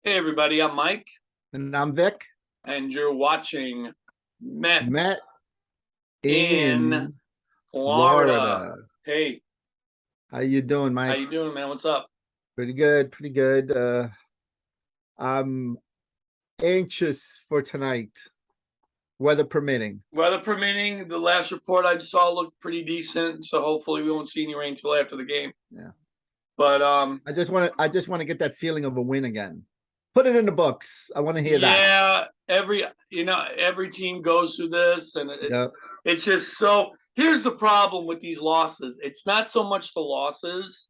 Hey everybody, I'm Mike, And I'm Vic. and you're watching METS Met in in Florida. Florida. Hey, How you doing, how Mike? you doing, man? What's up? Pretty good, pretty good. I'm anxious for tonight, weather permitting. Weather permitting, the last report I saw looked pretty decent, so hopefully we won't see any rain till after the game. Yeah. But I just want to get that feeling of a win again. Put it in the books. I want to hear that. yeah, every team goes through this, and Yeah, it's just so. Here's the problem with these losses. It's not so much the losses.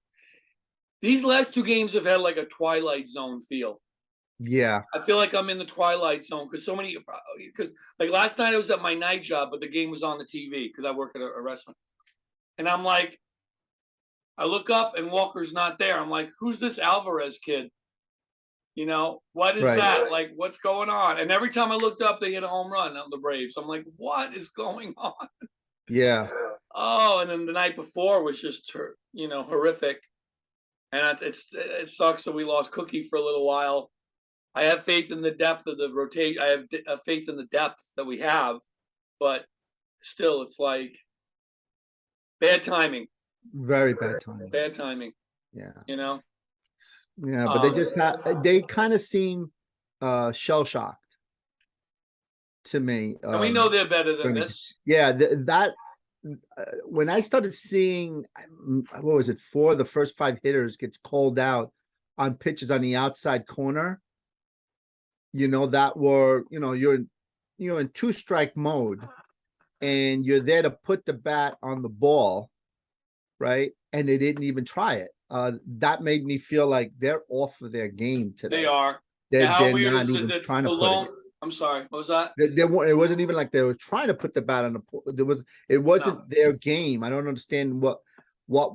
These last two games have had like a Twilight Zone feel. yeah, I feel like I'm in the Twilight Zone because like last night I was at my night job, but the game was on the TV because I work at a restaurant, and I'm like, I look up and Walker's not there. I'm like, who's this Alvarez kid? What is right. that? Like, what's going on? And every time I looked up, they hit a home run on the Braves. I'm like, what is going on? Yeah, Oh, and then the night before was just horrific, and it sucks that we lost Cookie for a little while. I have faith in the depth of the rotation. I have faith in the depth that we have, but still, it's like bad timing. very bad time. Bad timing. Yeah, You know. yeah, but they kind of seem shell shocked to me. And we know they're better than during the- this. yeah, that when I started seeing, what was it, four of the first five hitters gets called out on pitches on the outside corner, that were, you're in two strike mode and you're there to put the bat on the ball, right? And they didn't even try it. That made me feel like they're off of their game today. They are. They're Weird not is even that trying to the put lone? it. I'm sorry. What was that? They weren't. It wasn't even like they were trying to put the bat on the. It wasn't their game. I don't understand what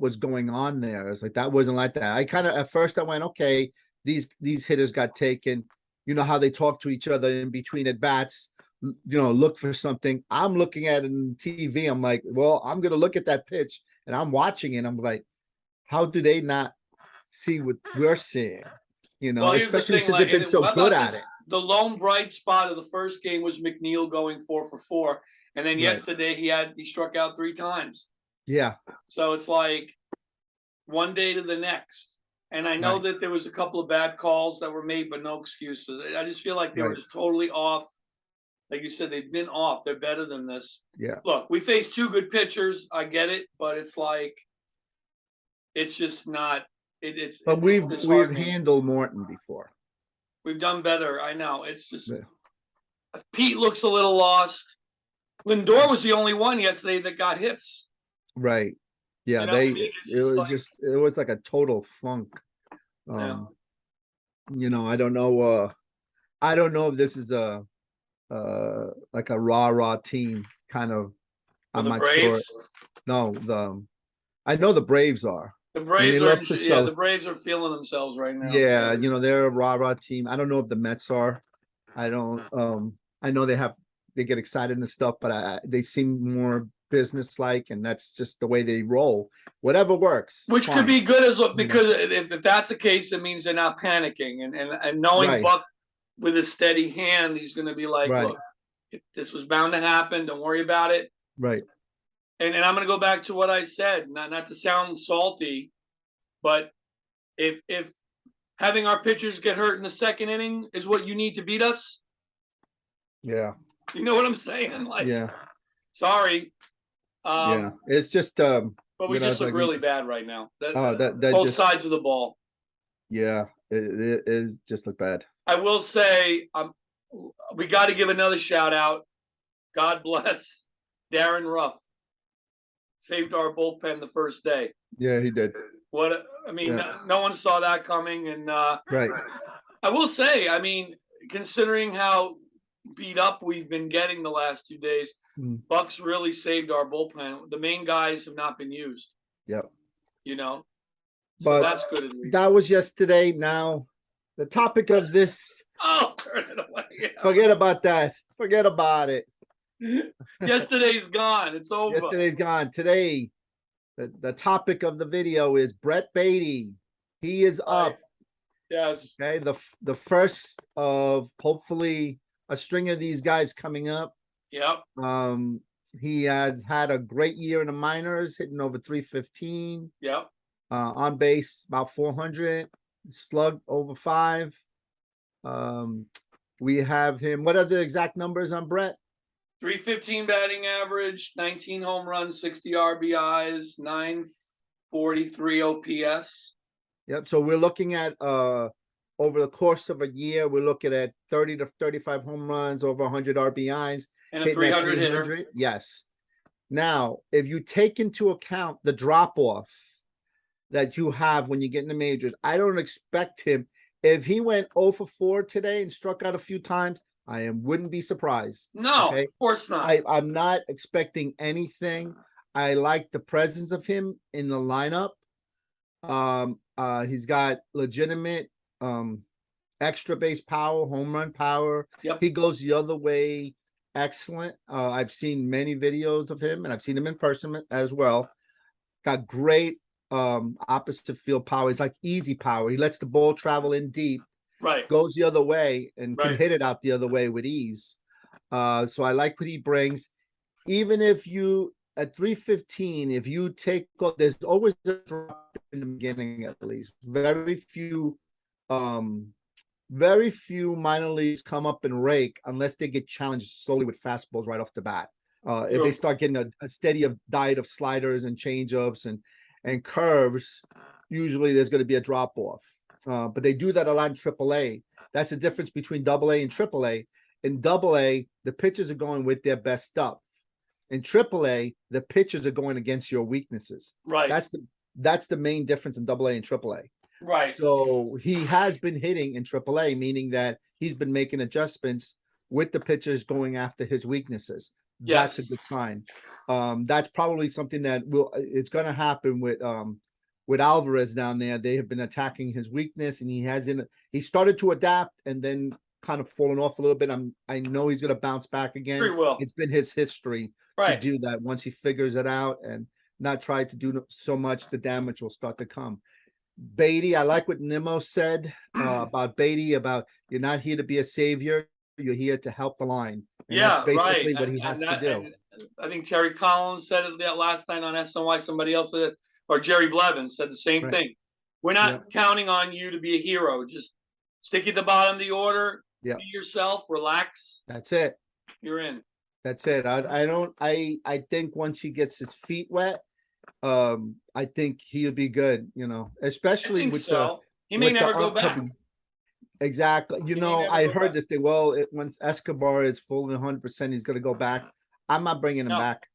was going on there. It's like that wasn't like that. I kind of at first I went, okay, these hitters got taken. You know how they talk to each other in between at bats. Look for something. I'm looking at it on TV. I'm like, well, I'm gonna look at that pitch and I'm watching it. I'm like, how do they not see what we're seeing? Well, here's the Especially thing. since Like, they've been so good at it. The lone bright spot of the first game was McNeil going 4 for 4, and then Right. yesterday he struck out 3 times. Yeah. So it's like one day to the next. And I know Right. that there was a couple of bad calls that were made, but no excuses. I just feel like they were Right. just totally off. Like you said, they've been off. They're better than this. Yeah. Look, we faced two good pitchers. I get it, but it's like it's just not. But we've disheartening. handled Morton before. We've done better. I know. It's just Yeah. Pete looks a little lost. Lindor was the only one yesterday that got hits. Right. Yeah, it was like a total funk. Yeah. I don't know. I don't know if this is like a rah team kind of. I'm not sure. No, I know the Braves are. The Braves are feeling themselves right now. Yeah, they're a rah team. I don't know if the Mets are. I don't. I know they get excited and stuff, but they seem more business-like, and that's just the way they roll. Whatever works. Which fine. could be good because if that's the case, it means they're not panicking and knowing Right. Buck with a steady hand, he's going to be like, Right. look, this was bound to happen. Don't worry about it. Right. And I'm going to go back to what I said, not to sound salty, but if having our pitchers get hurt in the second inning is what you need to beat us, Yeah. you know what I'm saying? Like, Yeah. sorry. Yeah. It's just but we just look really bad right now. Both sides of the ball. Yeah, it is just look bad. I will say, we got to give another shout out. God bless Darren Ruff. Saved our bullpen the first day. Yeah, he did. No one saw that coming. And right. I will say, considering how beat up we've been getting the last 2 days, Bucks really saved our bullpen. The main guys have not been used. Yep. So that's good. That was yesterday. Now, the topic of this. Oh, turn it away. Yeah. Forget about that. Forget about it. Yesterday's gone. It's over. Yesterday's gone. Today, the topic of the video is Brett Baty. He is up Yes. Okay, the first of hopefully a string of these guys coming up. Yep. He has had a great year in the minors, hitting over 315. Yep. On base about 400, slug over 5. We have him. What are the exact numbers on Brett? 315 batting average, 19 home runs, 60 RBIs, 943 OPS. Yep. So we're looking at over the course of a year, we're looking at 30 to 35 home runs, over 100 RBIs, and a hitting that 300 hitter. Yes. Now, if you take into account the drop off that you have when you get in the majors, I don't expect him. If he went 0 for 4 today and struck out a few times, wouldn't be surprised. No, okay? Of course not. I'm not expecting anything. I like the presence of him in the lineup. He's got legitimate extra base power, home run power. Yep. He goes the other way. Excellent. I've seen many videos of him, and I've seen him in person as well. Got great opposite field power. It's like easy power. He lets the ball travel in deep, right, goes the other way, and can right. hit it out the other way with ease. So I like what he brings. Even if you at 315, if you take, there's always a drop in the beginning, at least. Very few minor leagues come up and rake unless they get challenged slowly with fastballs right off the bat. If they start getting a steady diet of sliders and changeups and curves, usually there's going to be a drop off. But they do that a lot in AAA. That's the difference between AA and AAA. In AA, the pitchers are going with their best stuff. In AAA, the pitchers are going against your weaknesses. Right. That's the main difference in AA and AAA. Right. So he has been hitting in AAA, meaning that he's been making adjustments with the pitchers going after his weaknesses. Yes. That's a good sign. That's probably something that it's going to happen with Alvarez down there. They have been attacking his weakness, and he started to adapt and then kind of fallen off a little bit. I know he's going to bounce back again. Very well. It's been his history to do that. Once he figures it out and not try to do so much, the damage will start to come. Baty, I like what Nimmo said about Baty, about you're not here to be a savior, you're here to help the line. And that's basically what he has to do. I think Terry Collins said it that last night on SNY. Somebody else said it, or Jerry Blevins said the same thing. We're not counting on you to be a hero. Just stick at the bottom of the order, be yourself, relax. That's it. You're in. That's it. I think once he gets his feet wet, I think he'll be good, especially with he may never go back. Exactly. I heard this thing. Well, once Escobar is fully 100%, he's going to go back. I'm not bringing him back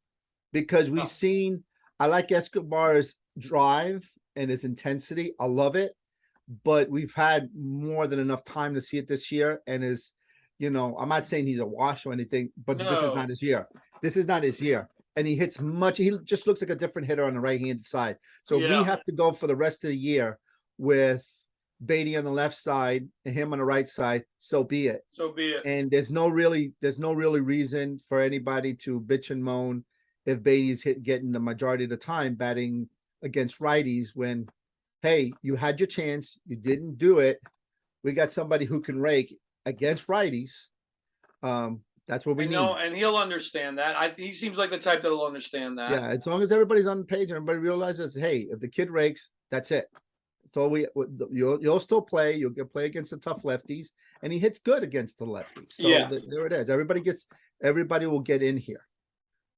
because we've seen, I like Escobar's drive and his intensity. I love it, but we've had more than enough time to see it this year. And I'm not saying he's a wash or anything, but this is not his year. This is not his year. And he hits he just looks like a different hitter on the right-handed side. So we have to go for the rest of the year with Baty on the left side and him on the right side. So be it. So be it. And there's no really reason for anybody to bitch and moan if Baty's getting the majority of the time batting against righties when, hey, you had your chance, you didn't do it. We got somebody who can rake against righties. That's what we need. And he'll understand that. He seems like the type that'll understand that. Yeah, as long as everybody's on the page and everybody realizes, hey, if the kid rakes, that's it. So you'll still play. You'll play against the tough lefties, and he hits good against the lefties. So there it is. Everybody will get in here.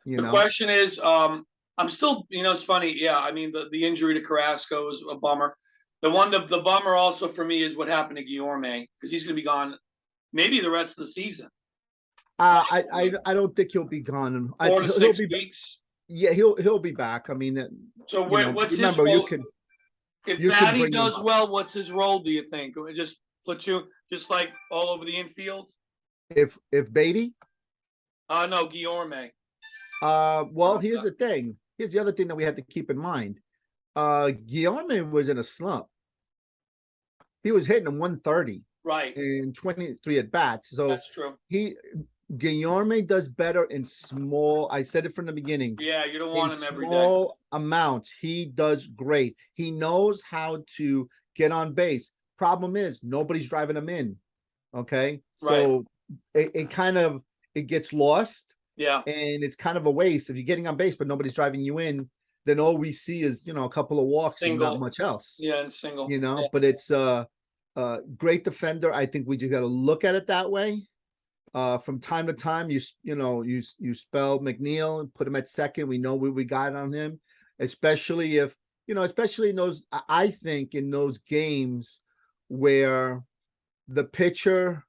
The question is, I'm still, it's funny. Yeah, I mean the injury to Carrasco is a bummer. The bummer also for me is what happened to Guillorme, because he's going to be gone maybe the rest of the season. I don't think he'll be gone. 4 to 6 weeks. Yeah, he'll be back. I mean, so what's his role? If Baty does well, what's his role? Do you think? Just platoon, just like all over the infield. If Baty? No, Guillorme. Well, here's the thing. Here's the other thing that we have to keep in mind. Guillorme was in a slump. He was hitting 130. Right. In 23 at bats. So that's true. Guillorme does better in small. I said it from the beginning. Yeah, you don't want him every day. Small amounts. He does great. He knows how to get on base. problem is nobody's driving them in. Okay, so it kind of it gets lost. Yeah. And it's kind of a waste if you're getting on base, but nobody's driving you in. Then all we see is a couple of walks and not Single. much else. Yeah, and single. Yeah. But it's a great defender. I think we just got to look at it that way. From time to time, you spell McNeil and put him at second. We know where we got on him, especially if especially in those. I think in those games where the pitcher,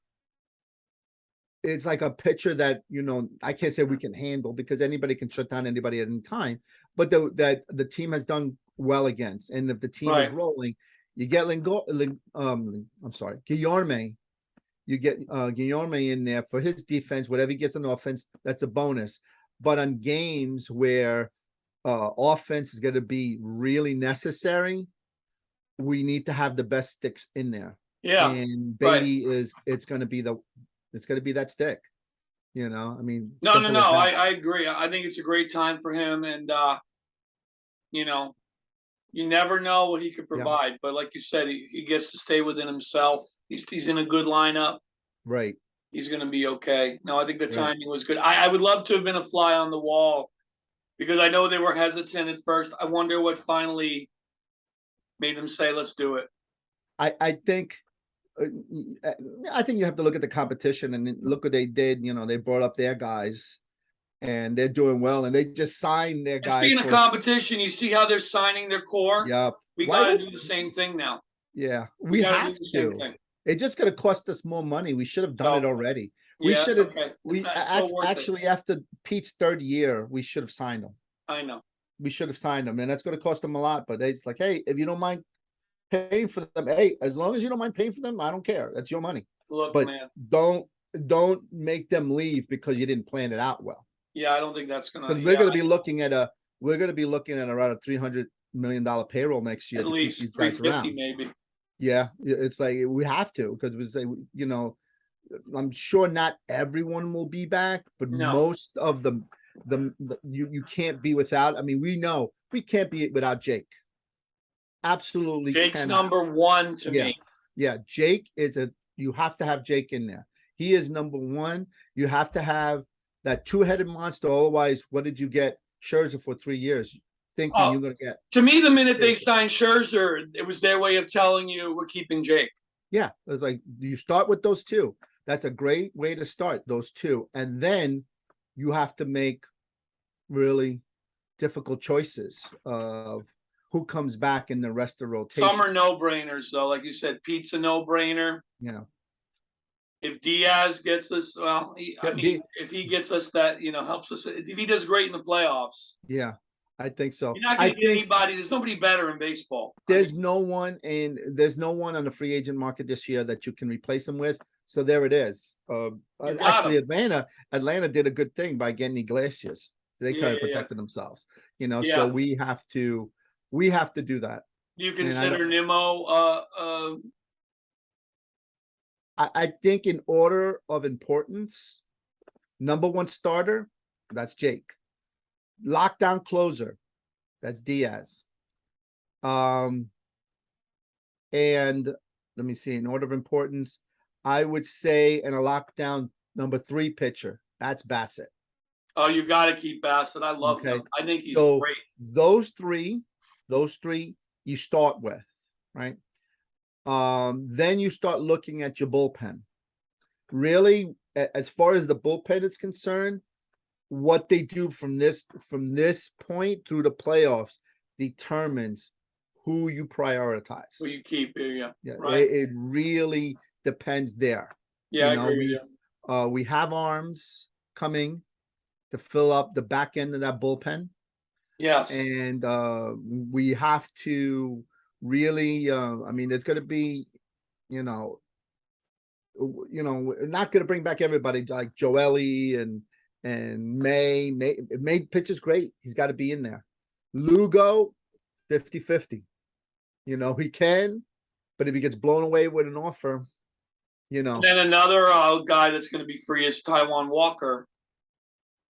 it's like a pitcher that I can't say we can handle because anybody can shut down anybody at any time, but that the team has done well against, and if the team is rolling, you get Guillorme. You get Guillorme in there for his defense. Whatever he gets on offense, that's a bonus. But on games where offense is going to be really necessary, we need to have the best sticks in there. Yeah, and Baty it's going to be that stick. I mean, no. I agree. I think it's a great time for him, and you never know what he could provide. But like you said, he gets to stay within himself. He's in a good lineup. Right. He's going to be okay. No, I think the timing was good. I would love to have been a fly on the wall because I know they were hesitant at first. I wonder what finally made them say, let's do it. I think you have to look at the competition and look what they did. They brought up their guys and they're doing well, and they just signed their guys. Speaking of competition, you see how they're signing their core? Yeah. We got to do the same thing now. Yeah, we have to. It's just going to cost us more money. We should have done it already. We should have. Okay. We actually, after Pete's third year, we should have signed him. I know. We should have signed him, and that's going to cost them a lot. But it's like, hey, if you don't mind paying for them, hey, as long as you don't mind paying for them, I don't care. That's your money. Look, but man, don't make them leave because you didn't plan it out well. Yeah, I don't think that's going to. We're going to be looking at around a $300 million payroll next year. At least keep these guys around. Maybe. Yeah, it's like we have to because we say I'm sure not everyone will be back, but most of them, you can't be without. I mean, we know we can't be without Jake. Absolutely, Jake's cannot. number one to me. Yeah, Jake you have to have Jake in there. He is number one. You have to have that two-headed monster. Otherwise, what did you get Scherzer for 3 years? Thinking you're going to get. To me, the minute they signed Scherzer, it was their way of telling you we're keeping Jake. Yeah, it was like you start with those two. That's a great way to start, those two, and then you have to make really difficult choices of who comes back in the rest of the rotation. Some are no-brainers, though. Like you said, Pete's a no-brainer. Yeah. If Diaz gets us, if he gets us that, helps us. If he does great in the playoffs. Yeah. I think so. You're not going to get anybody. There's nobody better in baseball. There's no one on the free agent market this year that you can replace him with. So there it is. Actually, Atlanta did a good thing by getting Iglesias. They kind of protected themselves. So we have to do that. Do you consider Nimmo? I think in order of importance, number one starter, that's Jake. Lockdown closer, that's Diaz. And let me see, in order of importance, I would say in a lockdown number 3 pitcher, that's Bassett. Oh, you got to keep Bassett. I love him. I think he's great. Those three you start with, right? Then you start looking at your bullpen. Really, as far as the bullpen is concerned, what they do from this point through the playoffs determines who you prioritize. Who you keep, yeah. Right. It really depends there. Yeah, I agree with you. We have arms coming to fill up the back end of that bullpen. Yes. And we have to really, there's going to be, not going to bring back everybody like Joely and May pitches great. He's got to be in there. Lugo, 50-50. He can, but if he gets blown away with an offer, And then another guy that's going to be free is Taiwan Walker.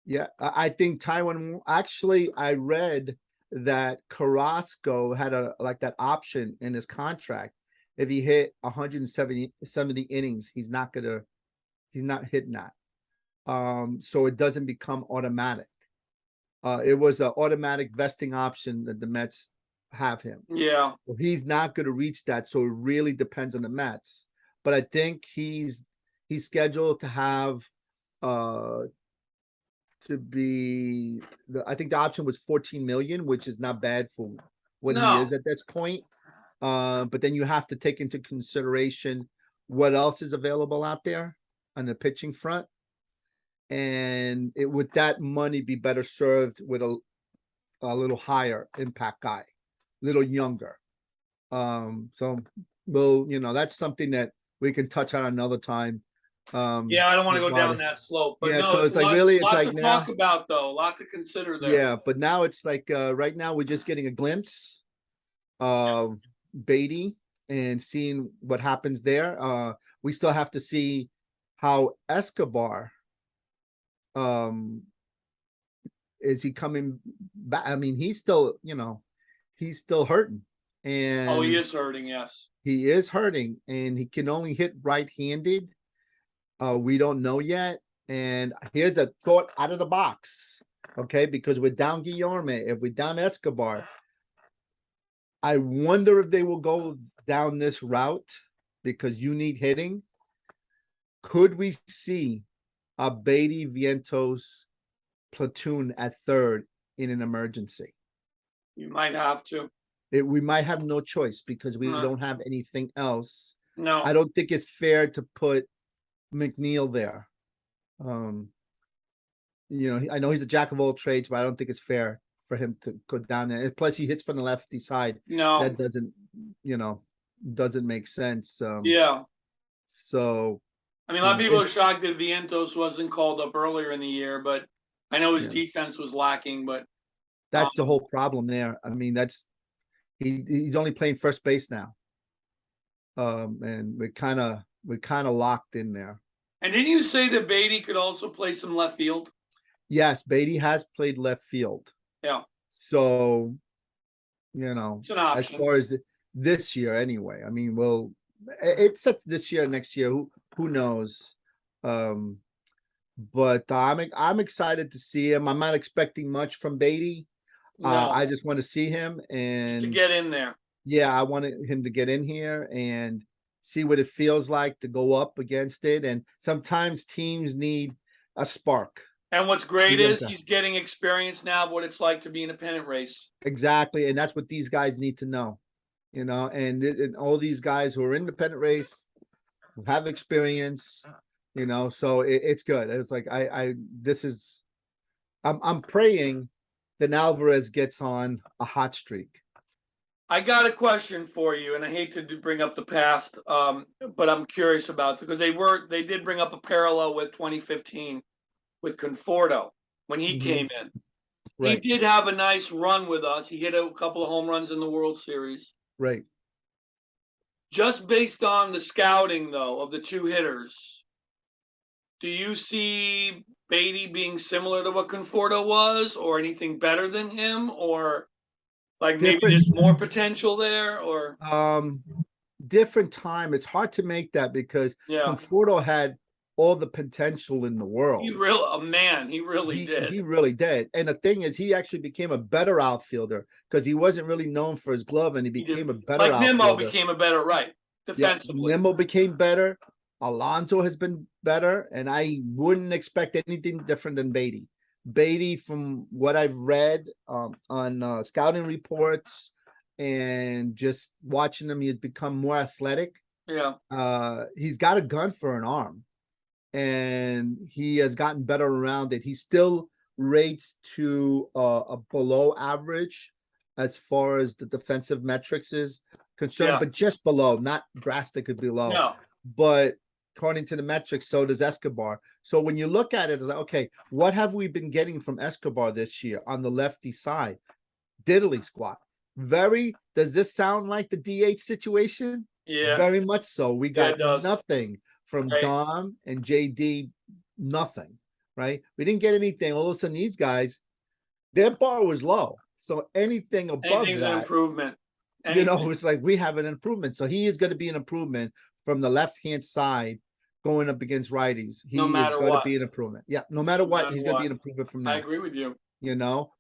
Yeah, I think Taiwan. Actually, I read that Carrasco had that option in his contract, if he hit 170 innings, he's not hitting that. So it doesn't become automatic. It was an automatic vesting option that the Mets have him. Yeah. Well, he's not going to reach that, so it really depends on the Mets. But I think he's scheduled to have I think the option was 14 million, which is not bad for what he is at this point. But then you have to take into consideration what else is available out there on the pitching front. And would that money be better served with a little higher impact guy, a little younger? So that's something that we can touch on another time. Yeah, I don't want to go down that slope, but yeah, no, so it's like really, it's like to now, talk about though, a lot to consider there. yeah, but now it's like right now we're just getting a glimpse of Baty and seeing what happens there. We still have to see how Escobar is he coming back. I mean, he's still hurting, and Oh, he is hurting. Yes, he is hurting, and he can only hit right-handed. We don't know yet. And here's a thought out of the box, okay? Because we're down Guillorme, if we're down Escobar, I wonder if they will go down this route because you need hitting. Could we see a Baty Vientos platoon at third in an emergency? you might have to. We might have no choice because we don't have anything else. No, I don't think it's fair to put McNeil there. I know he's a jack of all trades, but I don't think it's fair for him to go down there. And plus, he hits from the lefty side. no, That doesn't make sense. yeah. So I mean, a lot of people are shocked that Vientos wasn't called up earlier in the year, but I know his defense was lacking. But that's the whole problem there. I mean, he's only playing first base now. And we're kind of locked in there. And didn't you say that Baty could also play some left field? Yes, Baty has played left field. Yeah. So, it's an option. as far as this year, anyway. I mean, it's this year, next year. Who knows? But I'm excited to see him. I'm not expecting much from Baty. No. I just want to see him and just to get in there. Yeah, I wanted him to get in here and see what it feels like to go up against it. And sometimes teams need a spark. And what's great is he's getting experience now of what it's like to be in a pennant race. Exactly. And that's what these guys need to know, and all these guys who are in the pennant race who have experience, so it's good. It's like, I'm praying that Alvarez gets on a hot streak. I got a question for you, and I hate to bring up the past, but I'm curious about it because they did bring up a parallel with 2015 with Conforto when he came in. Right. He did have a nice run with us. He hit a couple of home runs in the World Series. Right. Just based on the scouting, though, of the two hitters, do you see Baty being similar to what Conforto was, or anything better than him, or like maybe there's more potential there, or different time? It's hard to make that because Conforto had all the potential in the world. He really did. He really did. And the thing is, he actually became a better outfielder because he wasn't really known for his glove, and he became a better outfielder. Like Nimmo became a better defensively. Yeah, Nimmo became better. Alonso has been better, and I wouldn't expect anything different than Baty. Baty, from what I've read on scouting reports and just watching him, he's become more athletic. Yeah. He's got a gun for an arm, and he has gotten better around it. He still rates to a below average as far as the defensive metrics is concerned, but just below, not drastically below. No. But according to the metrics, so does Escobar. So when you look at it, it's like, okay, what have we been getting from Escobar this year on the lefty side? Diddly squat. Does this sound like the DH situation? Yeah. Very much so. We got nothing from Dom and JD, nothing, right? We didn't get anything. All of a sudden, these guys, their bar was low. So anything above Anything's an improvement. Anything. it's like we have an improvement. So he is going to be an improvement from the left-hand side going up against righties. No He is matter going to what. be an improvement. Yeah, no matter No what, matter he's going to be what. an improvement from I now. agree with you.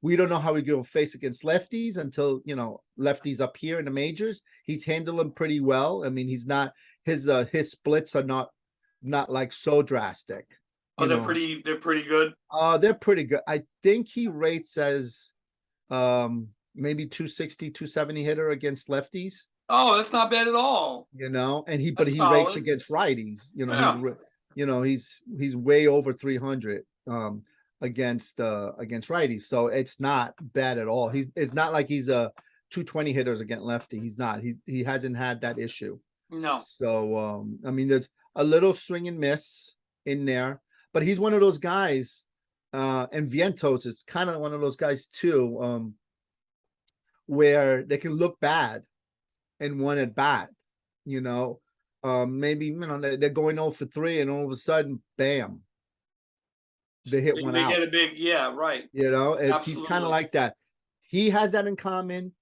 We don't know how we go face against lefties until, lefties up here in the majors. He's handled them pretty well. I mean, he's not his splits are not like so drastic. Oh, they're pretty good. They're pretty good. I think he rates as maybe 260, 270 hitter against lefties, Oh, that's not bad at all. but That's he rakes solid. against righties. Yeah. He's way over 300 against righties. So it's not bad at all. It's not like he's a 220 hitters against lefty. He's not. He hasn't had that issue. No. So I mean, there's a little swing and miss in there, but he's one of those guys. And Vientos is kind of one of those guys too, where they can look bad in one at bat. Maybe they're going 0 for 3, and all of a sudden, bam, they hit one They out. get a big, yeah, right. He's kind Absolutely. of like that. He has that in common.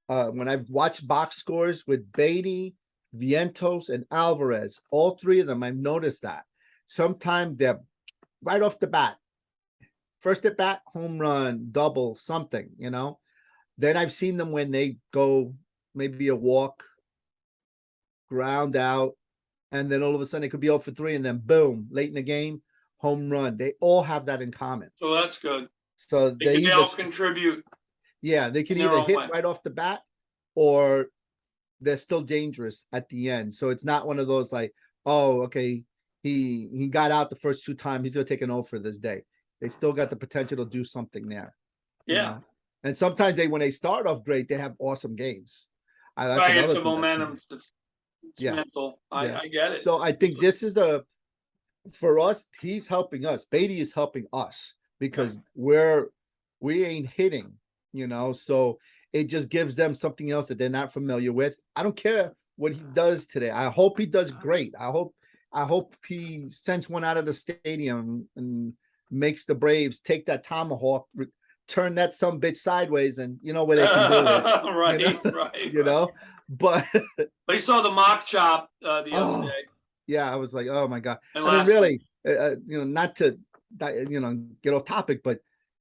When I've watched box scores with Baty, Vientos, and Alvarez, all three of them, I've noticed that sometimes they're right off the bat. First at bat, home run, double, something, Then I've seen them when they go maybe a walk, ground out, and then all of a sudden it could be 0 for 3, and then boom, late in the game, home run. They all have that in common. So that's good. So they all contribute. Yeah, they can either hit right off the bat, or they're still dangerous at the end. So it's not one of those like, oh, okay, he got out the first 2 times, he's gonna take an 0 for this day. They still got the potential to do something there. Yeah. And sometimes when they start off great, they have awesome games. Right, it's a momentum. It's yeah. mental. I get it. So I think this is for us, he's helping us. Baty is helping us because we ain't hitting, so it just gives them something else that they're not familiar with. I don't care what he does today. I hope he does great. I hope he sends one out of the stadium and makes the Braves take that tomahawk, turn that some bitch sideways, and where they can do it. Right. But you saw the mock chop the other day. Yeah, I was like, oh my God. I mean, really, not to get off topic, but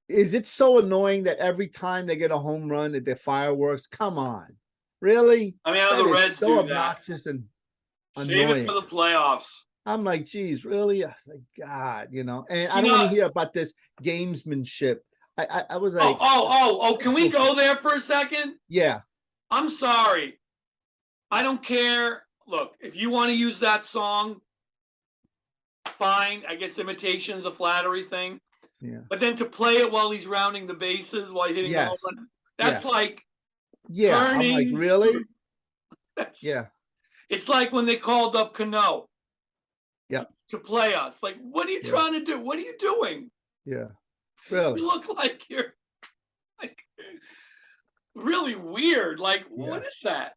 is it so annoying that every time they get a home run that they're fireworks? Come on. Really? I mean, the Reds so do obnoxious that. and Save annoying. it for the playoffs. I'm like, geez, really? I was like, God, and I don't want to hear about this gamesmanship. I was like, can we go there for a second? Yeah. I'm sorry. I don't care. Look, if you want to use that song, fine. I guess imitation's a flattery thing. Yeah. But then to play it while he's rounding the bases, while he's hitting the home run, that's like I'm like, really? Yeah. It's like when they called up Cano. Yeah. To play us. Like, what are you trying to do? What are you doing? Yeah. Really? You look like you're like really weird. Like, what is that?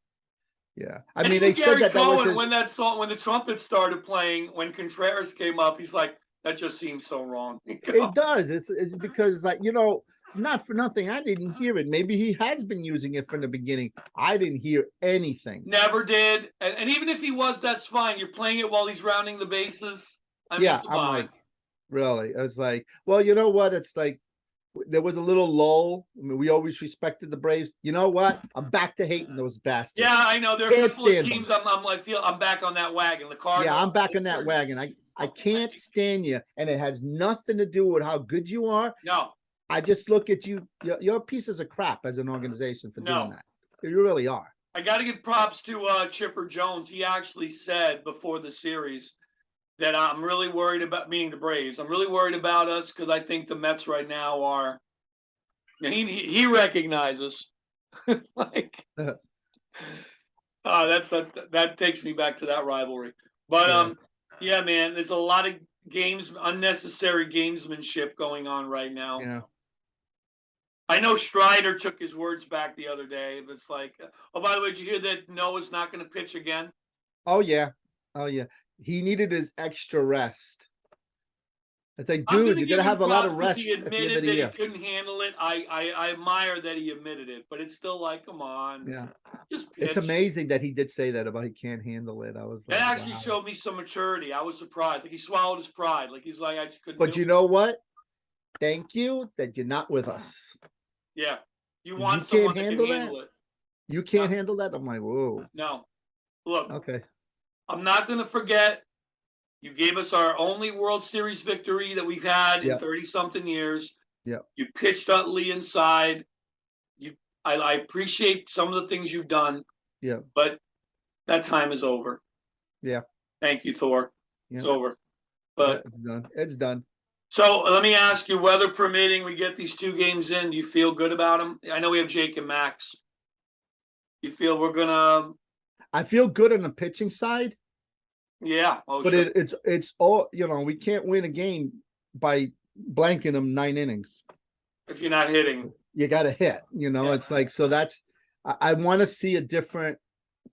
Yeah. I mean, they said that was his... when that song, when the trumpet started playing, when Contreras came up, he's like, that just seems so wrong. It does. It's because, like, not for nothing, I didn't hear it. Maybe he has been using it from the beginning. I didn't hear anything. Never did. And even if he was, that's fine. You're playing it while he's rounding the bases. I'm like, really? I was like, well, you know what? It's like, there was a little lull. I mean, we always respected the Braves. You know what? I'm back to hating those bastards. Yeah, I know. There are a couple of teams I'm back on that wagon. The Cardinals. Yeah, I'm back on that wagon. I can't stand you. And it has nothing to do with how good you are. No. I just look at you. You're pieces of crap as an organization for doing that. You really are. I got to give props to Chipper Jones. He actually said before the series that I'm really worried about, meaning the Braves. I'm really worried about us because I think the Mets right now are. He recognizes, like, that takes me back to that rivalry. But yeah, man, there's a lot of unnecessary gamesmanship going on right now. Yeah. I know Strider took his words back the other day. It's like, oh, by the way, did you hear that Noah's not going to pitch again? Oh yeah. He needed his extra rest. It's like, I'm dude, gonna you're give gonna him have a lot props of because he rest at the end of admitted the that he year. couldn't handle it. I admire that he admitted it, but it's still like, come on, Yeah. just It's pitch. amazing that he did say that about he can't handle it. I was That like, actually wow. showed me some maturity. I was surprised. Like he swallowed his pride. Like he's like, I just couldn't do But you it. know what? Thank you that you're not with us. Yeah. You You want can't someone that can handle that? handle it. You can't handle that? I'm like, whoa. No. Look, Okay. I'm not gonna forget. You gave us our only World Series victory that we've had in Yeah. 30 something years. Yeah. You pitched Utley inside. I appreciate some of the things you've done, Yeah. but that time is over. Yeah. Thank you, Thor. Yeah. It's over. Yeah. But It's done. It's done. so let me ask you, weather permitting, we get these 2 games in. Do you feel good about them? I know we have Jake and Max. You feel we're gonna? I feel good on the pitching side, Yeah. Oh, but sure. it's all, we can't win a game by blanking them 9 innings. If you're not hitting, You got to hit, Yeah. it's like, so I want to see a different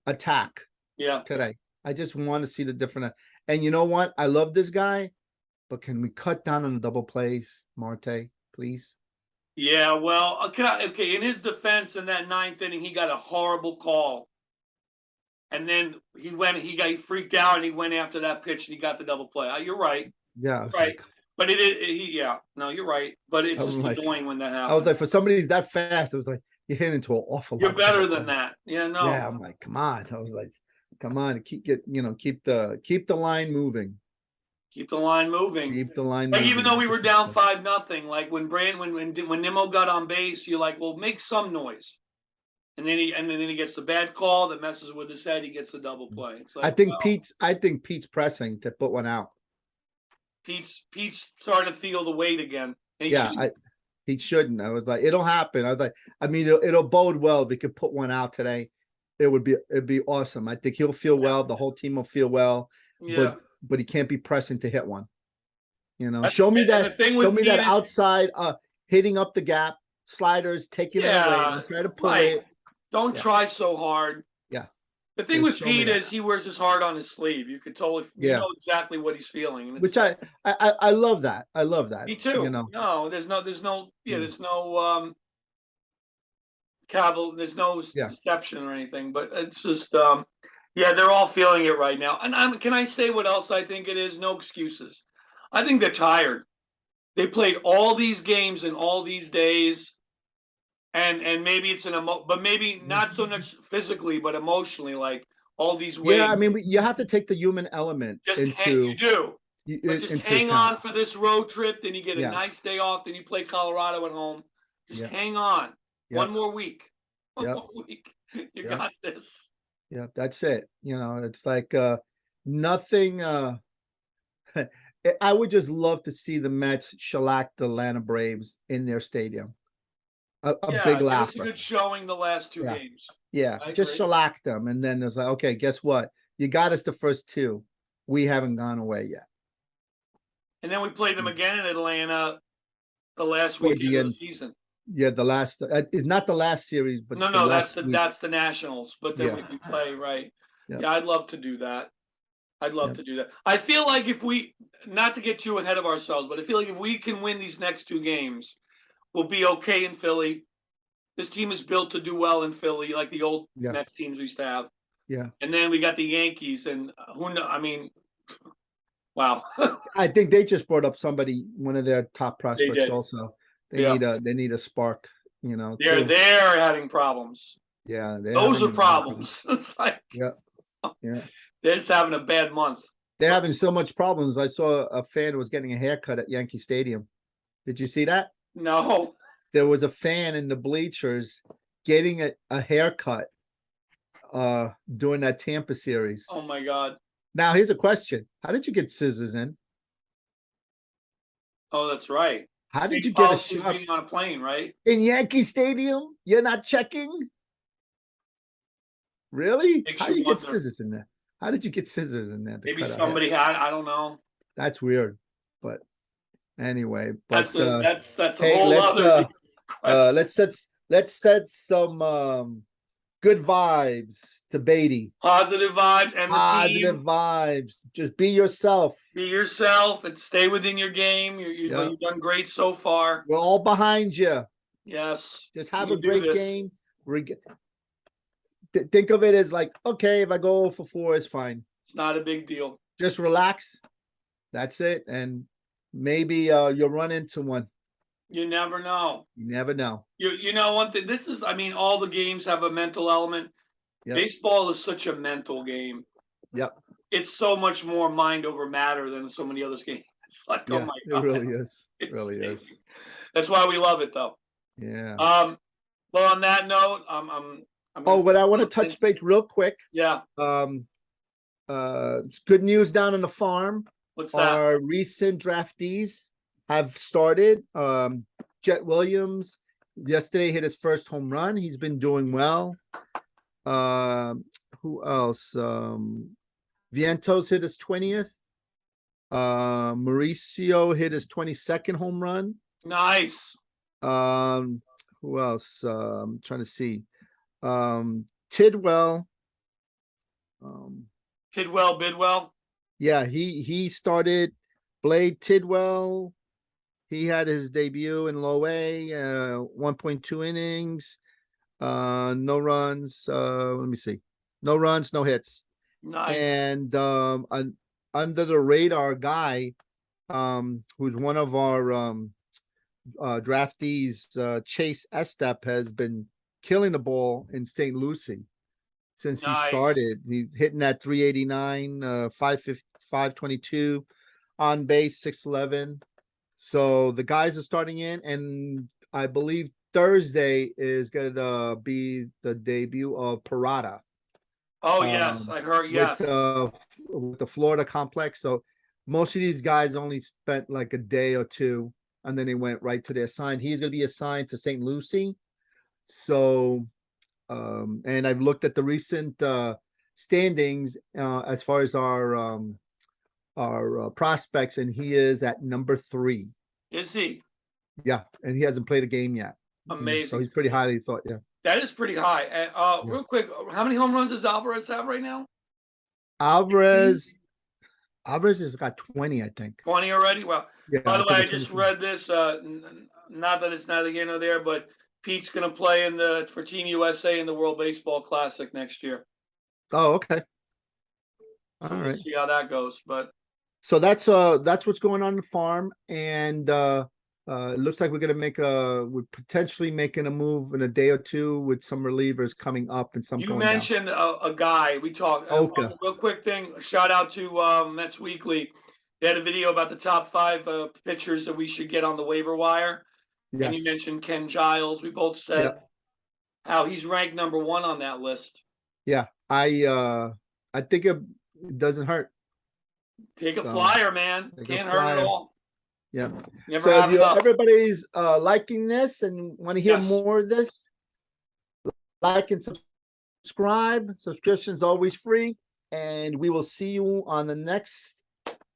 attack yeah. today. I just want to see the different, and you know what? I love this guy, but can we cut down on the double plays, Marte, please? Yeah, well, okay. In his defense, in that 9th inning, he got a horrible call, and then he freaked out, and he went after that pitch, and he got the double play. You're right, Yeah, I you're was right. like, But yeah, no, you're right. But it's just I'm like, annoying when that I was happens. like, for somebody who's that fast, it was like you hit into an awful lot. You're of better double than play. that. Yeah, no. Yeah, I'm like, come on. I was like, come on, keep the line moving. Keep the line moving. Keep the line Like moving. even though we were Just down 5-0, like when Nimmo got on base, you're like, well, make some noise. And then he gets the bad call that messes with his head. He gets the double play. It's like, I think Pete's pressing to put one out. Pete's starting to feel the weight again. And He shouldn't. I was like, it'll happen. I was like, I mean, it'll bode well if he could put one out today. It'd be awesome. I think he'll feel well. The whole team will feel well. Yeah. But he can't be pressing to hit one. That's- Show me and the that. thing Show with me that Pete is- outside, hitting up the gap, sliders, taking it away. Don't try to pull right. it. Don't Yeah. try so hard. Yeah. The thing Just with show me Pete that. is he wears his heart on his sleeve. You could totally, you know exactly what he's feeling. And Which I love that. I love that. me too. No, there's no, there's no deception or anything. But it's just, they're all feeling it right now. And can I say what else I think it is? No excuses. I think they're tired. They played all these games in all these days. And maybe it's but maybe not so much physically, but emotionally, like all these ways. Yeah, I mean, you have to take the human element you do. But just hang on for this road trip, then you get a nice day off, then you play Colorado at home. Just hang on. One more week. One more week. You got this. Yeah, that's it. It's like nothing. I would just love to see the Mets shellac the Atlanta Braves in their stadium. A big laugh. It's a good showing the last 2 games. Yeah, just shellac them. And then there's like, okay, guess what? You got us the first 2. We haven't gone away yet. And then we played them again in Atlanta the last weekend of the season. Yeah, the last is not the last series, but no, that's the Nationals. But then we play, right? Yeah, I'd love to do that. I'd love to do that. I feel like if we, not to get too ahead of ourselves, but I feel like if we can win these next 2 games, we'll be okay in Philly. This team is built to do well in Philly, like the old Mets teams we used to have. Yeah. And then we got the Yankees, and who knows? I mean, wow. I think they just brought up one of their top prospects also. They need a spark, They're having problems. Yeah. Those are problems. It's like, they're just having a bad month. They're having so much problems. I saw a fan was getting a haircut at Yankee Stadium. Did you see that? No. There was a fan in the bleachers getting a haircut during that Tampa series. Oh my God. Now here's a question. How did you get scissors in? Oh, that's right. How did you get a sharp being on a plane, right? in Yankee Stadium? You're not checking? Really? How do you get scissors in there? How did you get scissors in there? Maybe somebody had, I don't know. That's weird. But anyway, that's a whole other let's set some good vibes to Baty. Positive vibes and the Positive team. vibes. Just be yourself. Be yourself and stay within your game. Yeah. You've done great so far. We're all behind you. Yes. Just you have can a do great this. game. Think of it as like, okay, if I go 0 for 4, it's fine. It's not a big deal. Just relax. That's it. And maybe you'll run into one. You never know. You never know. You know one thing. This is, I mean, all the games have a mental element. Yep. Baseball is such a mental game. Yep. It's so much more mind over matter than so many other games. It's like, oh Yeah, my it god, really is. It it's really amazing. is. That's why we love it, though. Yeah. Well, on that note, I'm Oh, but I want to touch base real quick. Yeah. Good news down on the farm. What's that? Our recent draftees have started. Jet Williams yesterday hit his first home run. He's been doing well. Who else? Vientos hit his 20th. Mauricio hit his 22nd home run. Nice. Who else? I'm trying to see. Tidwell. Tidwell, Bidwell. Yeah, he started. Blade Tidwell. He had his debut in low A, 1.2 innings, no runs. Let me see. No runs, no hits. Nice. And an under the radar guy, who's one of our draftees, Chase Estep, has been killing the ball in St. Lucie since he started. He's hitting that 389, 522, on base 611. So the guys are starting in, and I believe Thursday is going to be the debut of Parada. Oh yes, I heard. Yes, with the Florida complex. So most of these guys only spent like a day or two, and then they went right to their sign. He's going to be assigned to St. Lucie. So, and I've looked at the recent standings as far as our prospects, and he is at number 3. Is he? Yeah, and he hasn't played a game yet. Amazing. So he's pretty highly thought. Yeah, that is pretty high. Real quick, how many home runs does Alvarez have right now? Alvarez has got 20, I think. 20 already. Well, yeah, by the way, I just read this. Not that it's neither here nor there, but Pete's going to play for Team USA in the World Baseball Classic next year. Oh, okay. All right. We'll see how that goes, but. So that's what's going on the farm, and it looks like we're potentially making a move in a day or two with some relievers coming up and some. You mentioned a guy we talked. Real quick thing. Shout out to Mets Weekly. They had a video about the top 5 pitchers that we should get on the waiver wire. Yes. And you mentioned Ken Giles. We both said how he's ranked number 1 on that list. Yeah, I think it doesn't hurt. Take a flyer, man. Can't hurt at all. Yeah. So if everybody's liking this and want to hear more of this, like and subscribe. Subscription's always free, and we will see you on the next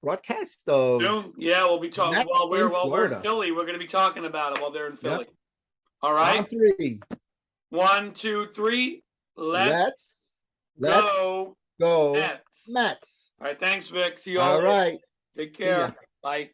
broadcast of June. Yeah, we'll be talking while we're in Philly. We're going to be talking about it while they're in Philly. All right. On 3. 1, 2, 3. Let's go. Mets. All right. Thanks, Vic. See you all. All right. Take care. Bye.